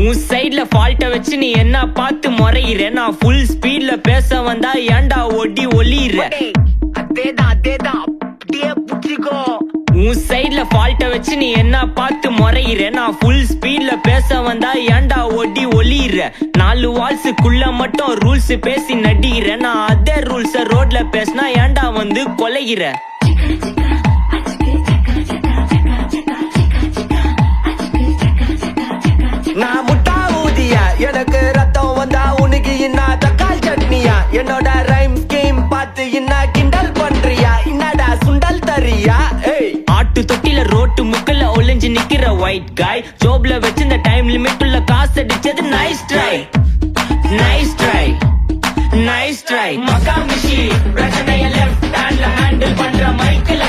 உன் சைட்ல ஃபால்ட்ட வச்சு நீ என்ன பார்த்து முறையிற, நான் ஃபுல் ஸ்பீட்ல பேச வந்தா ஏன்டா ஒடி ஒளியிற. உன் சைட்ல ஃபால்ட்ட வச்சு நீ என்ன பார்த்து முறையிற, நான் ஃபுல் ஸ்பீட்ல பேச வந்தா ஏன்டா ஒடி ஒளியிற. 4 வால்ஸுக்குள்ள மட்டும் ரூல்ஸ் பேசி நடிகிற, நான் அதே ரூல்ஸ ரோட்ல பேசினா ஏன்டா வந்து கொலைகிற. நான் முட்டா ஊதியா, எனக்கு ரத்தம் வந்தா உனக்கு இன்னா தக்காளி சட்னியா. என்னோட ரைம் ஸ்கீம் பார்த்து இன்னா கிண்டல் பண்றியா, என்னடா சுண்டல் தரியா. ஆட்டு தொட்டில ரோட்டு முக்கல்ல ஒளிஞ்சு நிக்கிற ஒயிட் காய், ஜோப்ல வச்சிருந்த டைம் லிமிட் உள்ள காசு அடிச்சது nice try, nice try, nice try. மக்கா மிஷி பிரச்சனைய லெஃப்ட் ஹேண்ட்ல ஹேண்டில் பண்ற மைக்கில்